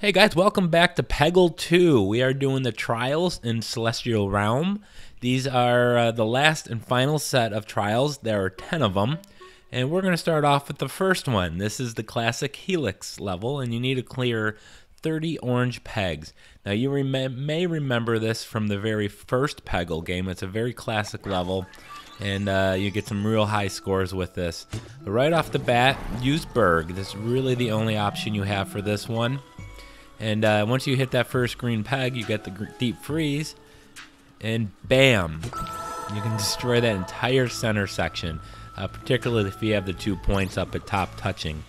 Hey guys, welcome back to Peggle 2. We are doing the trials in Celestial Realm. These are the last and final set of trials. There are 10 of them. And we're going to start off with the first one. This is the classic Helix level, and you need to clear 30 orange pegs. Now you may remember this from the very first Peggle game. It's a very classic level, and you get some real high scores with this. But right off the bat, use Berg. This is really the only option you have for this one. And once you hit that first green peg, you get the deep freeze, and bam! You can destroy that entire center section, particularly if you have the 2 points up at top touching.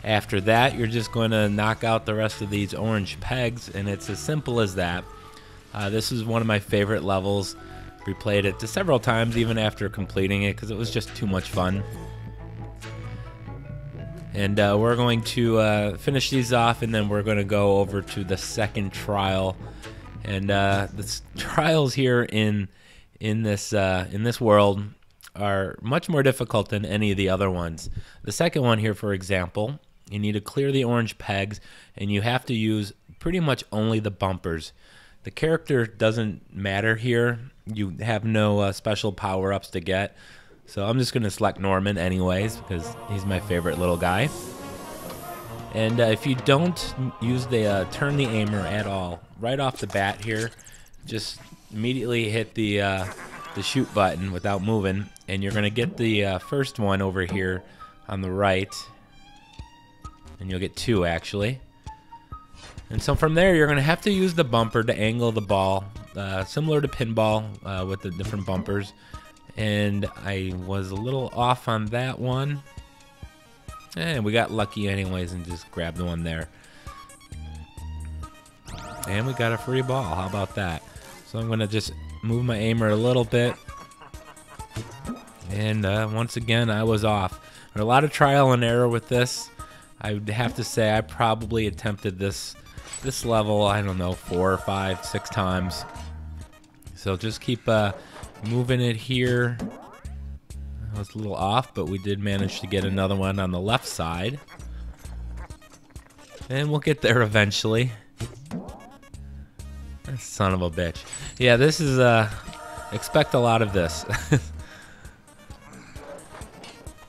After that, you're just going to knock out the rest of these orange pegs, and it's as simple as that. This is one of my favorite levels. Replayed it several times even after completing it because it was just too much fun. And we're going to finish these off, and then we're going to go over to the second trial. And the trials here in this world are much more difficult than any of the other ones. The second one here, for example, you need to clear the orange pegs, and you have to use pretty much only the bumpers. The character doesn't matter here. You have no special power-ups to get. So I'm just going to select Gnorman anyways because he's my favorite little guy. And if you don't use the turn the aimer at all, right off the bat here, just immediately hit the shoot button without moving, and you're going to get the first one over here on the right. And you'll get 2 actually. And so from there, you're going to have to use the bumper to angle the ball, similar to pinball with the different bumpers. And I was a little off on that one. And we got lucky anyways and just grabbed the one there. And we got a free ball. How about that? So I'm going to just move my aimer a little bit. And once again, I was off. There's a lot of trial and error with this. I would have to say I probably attempted this level, I don't know, 4 or 5, 6 times. So just keep moving it here. I was a little off, but we did manage to get another one on the left side. And we'll get there eventually. Son of a bitch. Yeah, this is, expect a lot of this.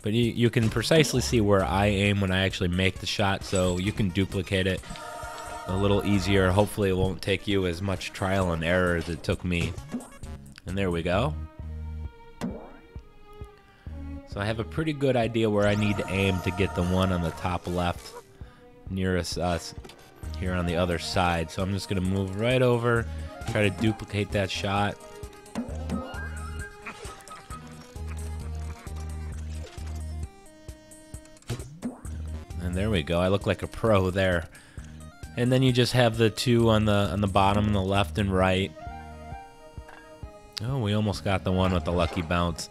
But you can precisely see where I aim when I actually make the shot, so you can duplicate it a little easier. Hopefully it won't take you as much trial and error as it took me. And there we go. So I have a pretty good idea where I need to aim to get the one on the top left nearest us here on the other side. So I'm just going to move right over, try to duplicate that shot. And there we go. I look like a pro there. And then you just have the 2 on the bottom, on the left and right. Oh, we almost got the one with the lucky bounce.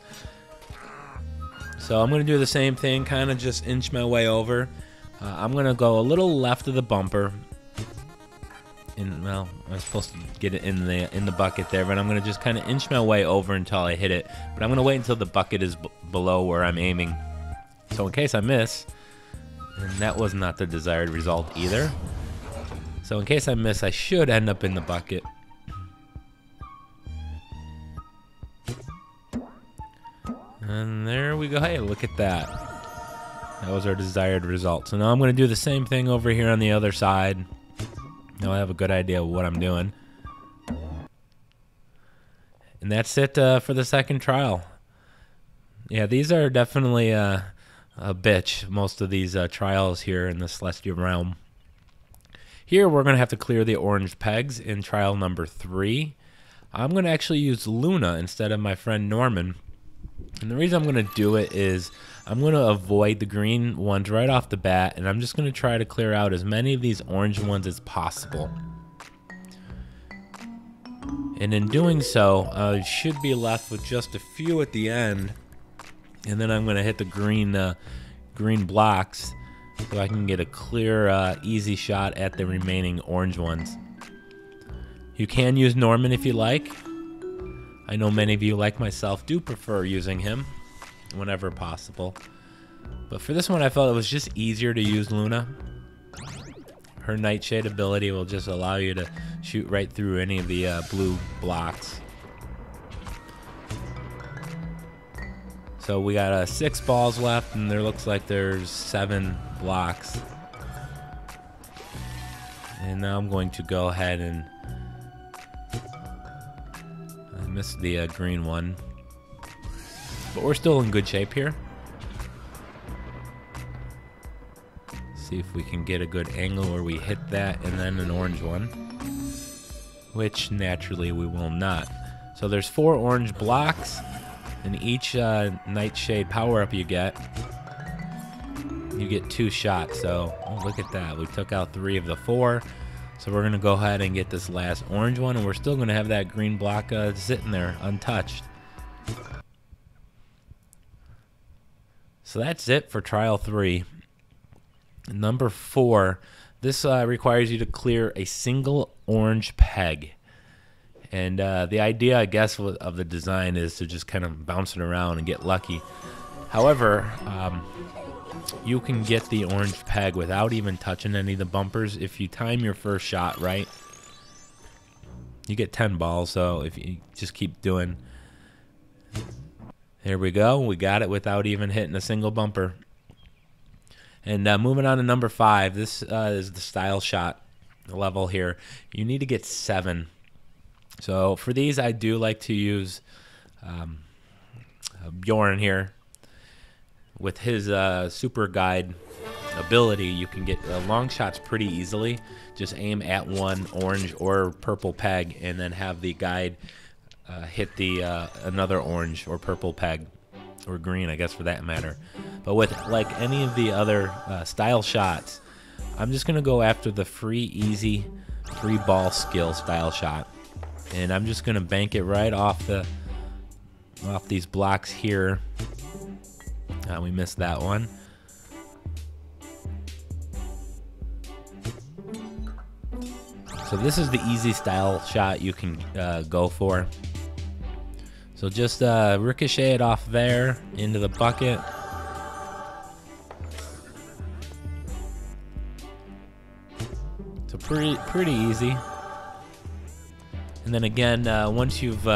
So I'm going to do the same thing, kind of just inch my way over. I'm going to go a little left of the bumper. And, well, I'm supposed to get it in the bucket there, but I'm going to just kind of inch my way over until I hit it. But I'm going to wait until the bucket is below where I'm aiming. So in case I miss, and that was not the desired result either. So in case I miss, I should end up in the bucket. And there we go. Hey, look at that. That was our desired result. So now I'm going to do the same thing over here on the other side. Now I have a good idea of what I'm doing. And that's it for the second trial. Yeah, these are definitely a bitch, most of these trials here in the Celestial Realm. Here we're going to have to clear the orange pegs in trial number 3. I'm going to actually use Luna instead of my friend Gnorman. And the reason I'm going to do it is I'm going to avoid the green ones right off the bat, and I'm just going to try to clear out as many of these orange ones as possible. And in doing so, I should be left with just a few at the end, and then I'm going to hit the green blocks so I can get a clear, easy shot at the remaining orange ones. You can use Gnorman if you like. I know many of you, like myself, do prefer using him whenever possible. But for this one, I felt it was just easier to use Luna. her Nightshade ability will just allow you to shoot right through any of the blue blocks. So we got 6 balls left, and there looks like there's 7 blocks. And now I'm going to go ahead and I missed the green one, but we're still in good shape here. See if we can get a good angle where we hit that and then an orange one, which naturally we will not. So there's 4 orange blocks, and each Nightshade power-up you get 2 shots. So oh, look at that, we took out 3 of the 4. So we're gonna go ahead and get this last orange one, and we're still gonna have that green block sitting there untouched. So that's it for trial 3. Number 4, this requires you to clear a single orange peg. And the idea, I guess, of the design is to just kind of bounce it around and get lucky. However, you can get the orange peg without even touching any of the bumpers if you time your first shot right. You get 10 balls, so if you just keep doing. There we go, we got it without even hitting a single bumper. And moving on to number 5, this is the style shot level here. You need to get 7. So for these, I do like to use Bjorn here. With his super guide ability, you can get long shots pretty easily. Just aim at one orange or purple peg, and then have the guide hit the another orange or purple peg, or green, I guess, for that matter. But with like any of the other style shots, I'm just gonna go after the free, easy 3-ball skill style shot, and I'm just gonna bank it right off these blocks here. We missed that one. So this is the easy style shot you can go for. So just ricochet it off there into the bucket. So pretty easy. And then again, once you've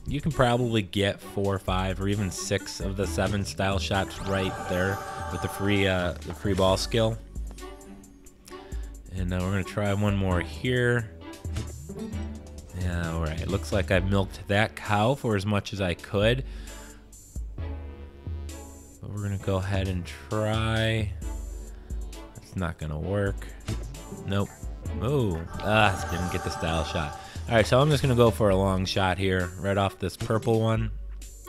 you can probably get 4, 5, or even 6 of the 7 style shots right there with the free ball skill. And now we're gonna try one more here. Yeah, all right. It looks like I milked that cow for as much as I could. But we're gonna go ahead and try. It's not gonna work. Nope. Oh, didn't get the style shot. All right, so I'm just gonna go for a long shot here, right off this purple one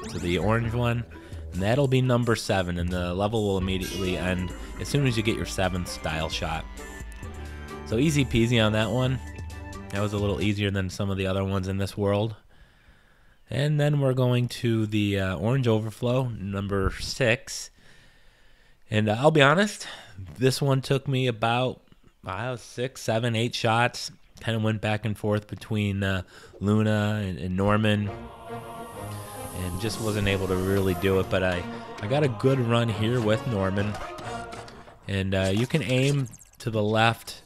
to the orange one, and that'll be number 7, and the level will immediately end as soon as you get your 7th style shot. So easy peasy on that one. That was a little easier than some of the other ones in this world. And then we're going to the orange overflow, number 6. And I'll be honest, this one took me about 6, 7, 8 shots. Kind of went back and forth between Luna and Norman, and just wasn't able to really do it. But I got a good run here with Norman, and you can aim to the left,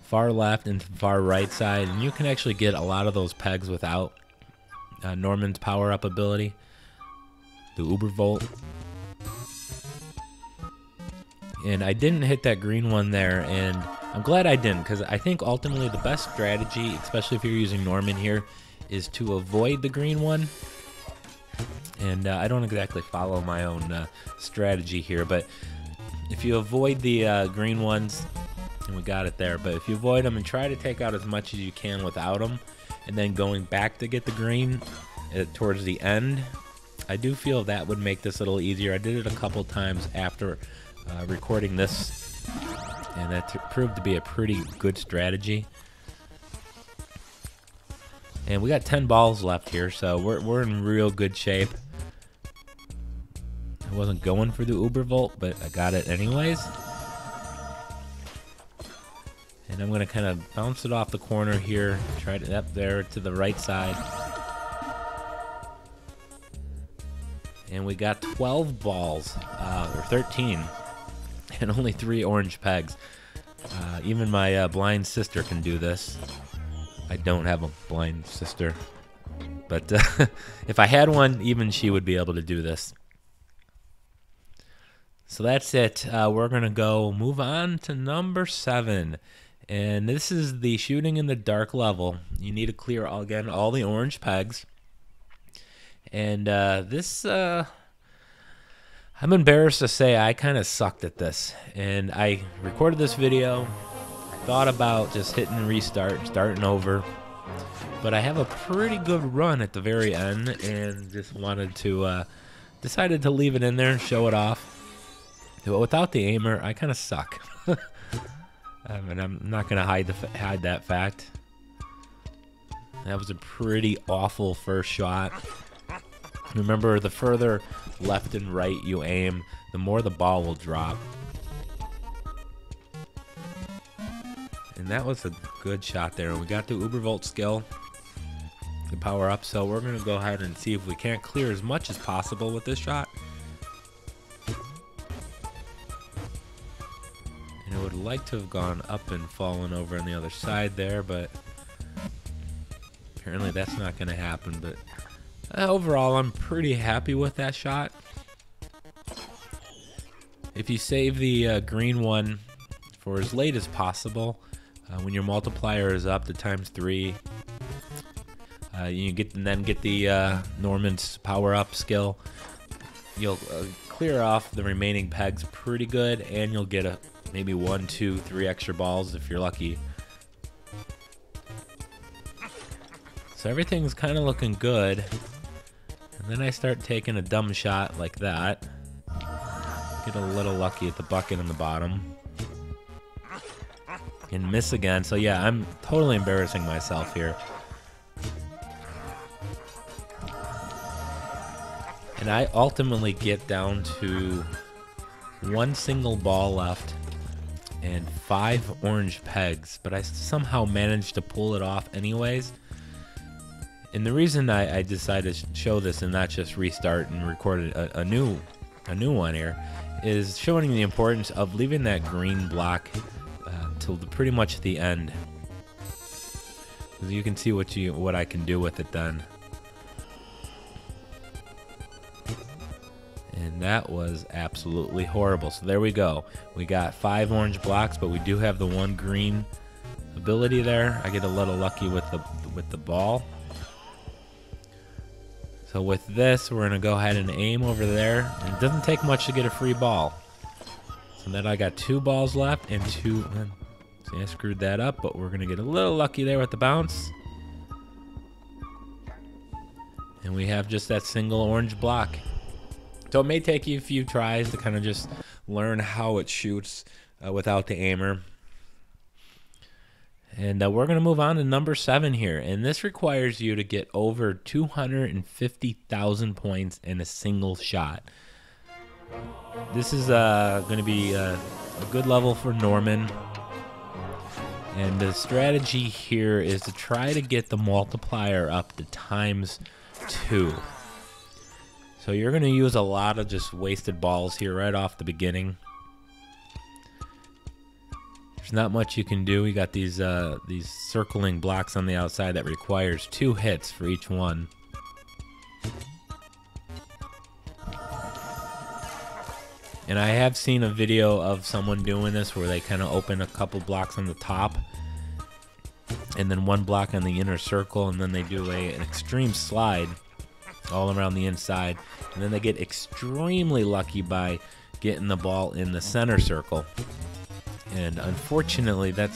far left, and far right side, and you can actually get a lot of those pegs without Norman's power-up ability, the Ubervolt. And I didn't hit that green one there, and I'm glad I didn't, because I think ultimately the best strategy, especially if you're using Norman here, is to avoid the green one. And I don't exactly follow my own strategy here, but if you avoid the green ones, and we got it there, but if you avoid them and try to take out as much as you can without them, and then going back to get the green towards the end, I do feel that would make this a little easier. I did it a couple times after recording this, and that proved to be a pretty good strategy. And we got 10 balls left here, so we're in real good shape. I wasn't going for the Ubervolt, but I got it anyways. And I'm going to kind of bounce it off the corner here, try it up there to the right side. And we got 12 balls, or 13, and only 3 orange pegs. Even my blind sister can do this. I don't have a blind sister, but if I had one, even she would be able to do this. So that's it. We're going to go move on to number 7. And this is the shooting in the dark level. You need to clear, again, all the orange pegs. And this, I'm embarrassed to say I kind of sucked at this. And I recorded this video, thought about just hitting restart, starting over. But I have a pretty good run at the very end and just wanted to, decided to leave it in there and show it off. But without the aimer, I kind of suck. And I'm not going to hide that fact. That was a pretty awful first shot. Remember, the further left and right you aim, the more the ball will drop. And that was a good shot there. We got the Ubervolt skill, the power up, so we're going to go ahead and see if we can't clear as much as possible with this shot. And I would like to have gone up and fallen over on the other side there, but apparently that's not going to happen. But overall, I'm pretty happy with that shot. If you save the green one for as late as possible, when your multiplier is up to ×3, you then get the Gnorman's power up skill. You'll clear off the remaining pegs pretty good, and you'll get maybe 1, 2, 3 extra balls if you're lucky. So everything's kind of looking good. And then I start taking a dumb shot like that. Get a little lucky at the bucket in the bottom. And miss again. So yeah, I'm totally embarrassing myself here. And I ultimately get down to 1 single ball left and 5 orange pegs, but I somehow managed to pull it off anyways. And the reason I decided to show this and not just restart and record a new one here is showing the importance of leaving that green block till pretty much the end. You can see what I can do with it then. And that was absolutely horrible. So there we go. We got 5 orange blocks, but we do have the 1 green ability there. I get a little lucky with the ball. So with this, we're gonna go ahead and aim over there. And it doesn't take much to get a free ball. So then I got 2 balls left and 2. See, I screwed that up, but we're gonna get a little lucky there with the bounce. And we have just that single orange block. So it may take you a few tries to kind of just learn how it shoots without the aimer. And we're going to move on to number 7 here. And this requires you to get over 250,000 points in a single shot. This is going to be a good level for Gnorman. And the strategy here is to try to get the multiplier up to ×2. So you're going to use a lot of just wasted balls here right off the beginning. There's not much you can do. We got these circling blocks on the outside that requires 2 hits for each one. And I have seen a video of someone doing this where they kind of open a couple blocks on the top and then 1 block on the inner circle, and then they do an extreme slide all around the inside, and then they get extremely lucky by getting the ball in the center circle. And unfortunately, that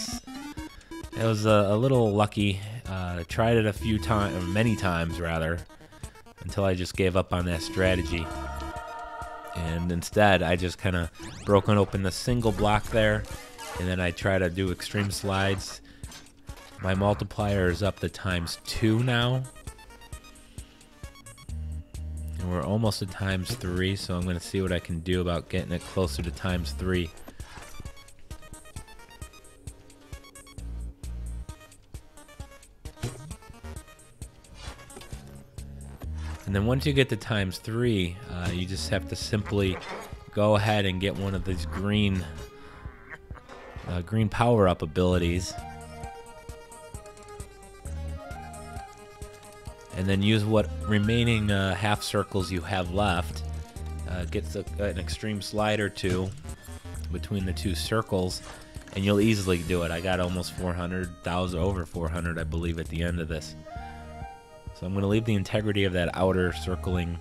was a little lucky. I tried it a few times, or many times rather, until I just gave up on that strategy. And instead, I just kind of broken open the single block there, and then I try to do extreme slides. My multiplier is up to ×2 now. And we're almost at ×3, so I'm going to see what I can do about getting it closer to ×3. And then once you get to ×3, you just have to simply go ahead and get one of these green green power-up abilities. And then use what remaining half circles you have left. Get an extreme slide or two between the two circles, and you'll easily do it. I got almost 400,000, over 400, I believe, at the end of this. So I'm going to leave the integrity of that outer circling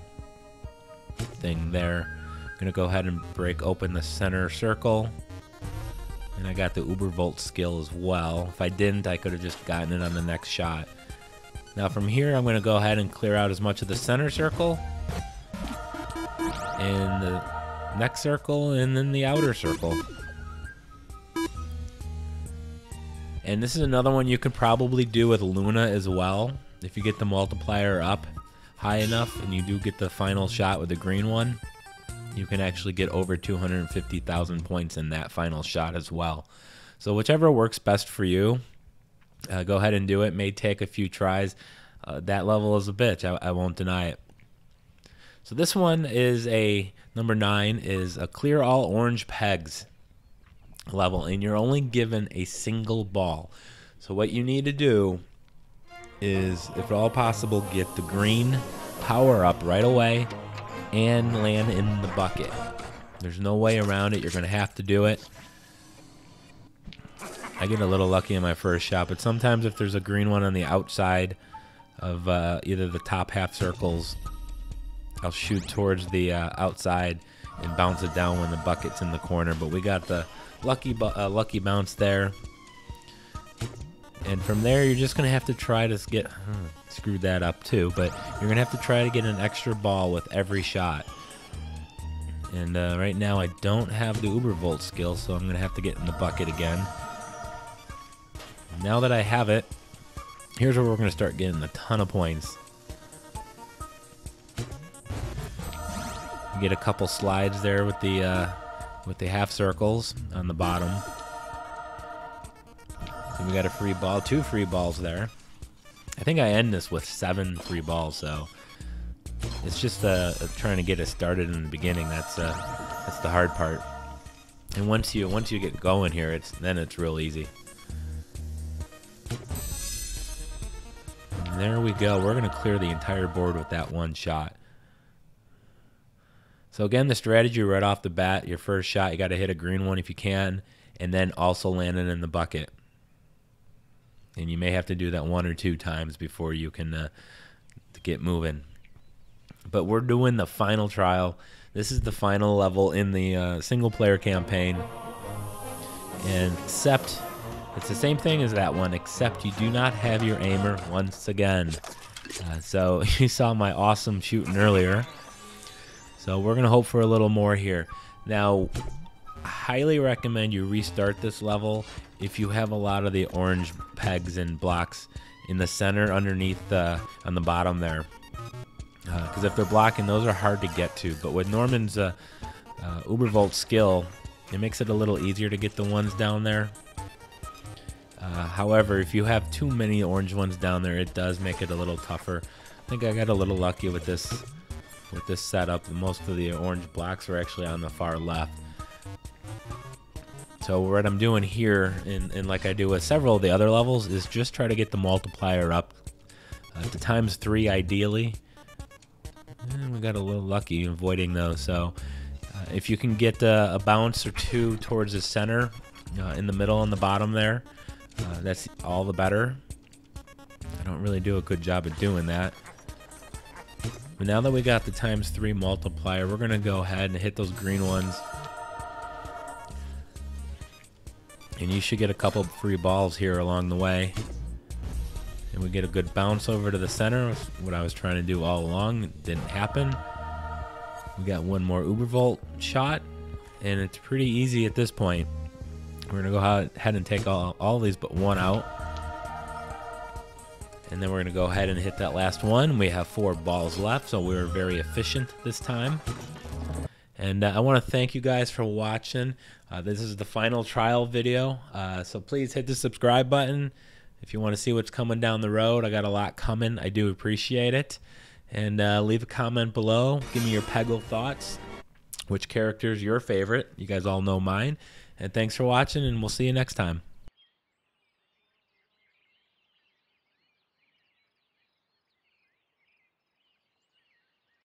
thing there. I'm going to go ahead and break open the center circle. And I got the Ubervolt skill as well. If I didn't, I could have just gotten it on the next shot. Now from here, I'm going to go ahead and clear out as much of the center circle, and the next circle, and then the outer circle. And this is another one you could probably do with Luna as well. If you get the multiplier up high enough and you do get the final shot with the green one, you can actually get over 250,000 points in that final shot as well. So whichever works best for you, go ahead and do it. May take a few tries. That level is a bitch. I won't deny it. So this one is number 9 is a clear all orange pegs level, and you're only given a single ball. So what you need to do is, if at all possible, get the green power up right away and land in the bucket. There's no way around it. You're going to have to do it. I get a little lucky in my first shot, but sometimes if there's a green one on the outside of either the top half circles, I'll shoot towards the outside and bounce it down when the bucket's in the corner. But we got the lucky bounce there. And from there, you're just going to have to try to get... screwed that up too, but you're going to have to try to get an extra ball with every shot. And right now, I don't have the Ubervolt skill, so I'm going to have to get in the bucket again. Now that I have it, here's where we're going to start getting a ton of points. You get a couple slides there with the half circles on the bottom. So we got a free ball, 2 free balls there. I think I end this with 7 free balls, so it's just trying to get it started in the beginning. That's the hard part. And once you get going here, then it's real easy. And there we go. We're going to clear the entire board with that one shot. So again, the strategy right off the bat, your first shot, you got to hit a green one if you can, and then also land it in the bucket. And you may have to do that 1 or 2 times before you can get moving. But we're doing the final trial. This is the final level in the single-player campaign. And except, it's the same thing as that one, except you do not have your aimer once again. So you saw my awesome shooting earlier. So we're going to hope for a little more here. Now, I highly recommend you restart this level if you have a lot of the orange pegs and blocks in the center underneath on the bottom there. Because if they're blocking, those are hard to get to. But with Norman's Ubervolt skill, it makes it a little easier to get the ones down there. However, if you have too many orange ones down there, it does make it a little tougher. I think I got a little lucky with this setup. Most of the orange blocks are actually on the far left. So what I'm doing here, and like I do with several of the other levels, is just try to get the multiplier up to ×3 ideally. And we got a little lucky avoiding those. So if you can get a bounce or 2 towards the center, in the middle and the bottom there, that's all the better. I don't really do a good job at doing that. But now that we got the ×3 multiplier, we're going to go ahead and hit those green ones. And you should get a couple free balls here along the way. And we get a good bounce over to the center, what I was trying to do all along. It didn't happen. We got one more Ubervolt shot, and it's pretty easy at this point. We're going to go ahead and take all of these but one out. And then we're going to go ahead and hit that last one. We have 4 balls left, so we were very efficient this time. And I want to thank you guys for watching. This is the final trial video, so please hit the subscribe button if you want to see what's coming down the road. I got a lot coming. I do appreciate it. And leave a comment below. Give me your Peggle thoughts which character is your favorite. You guys all know mine. And thanks for watching, and we'll see you next time.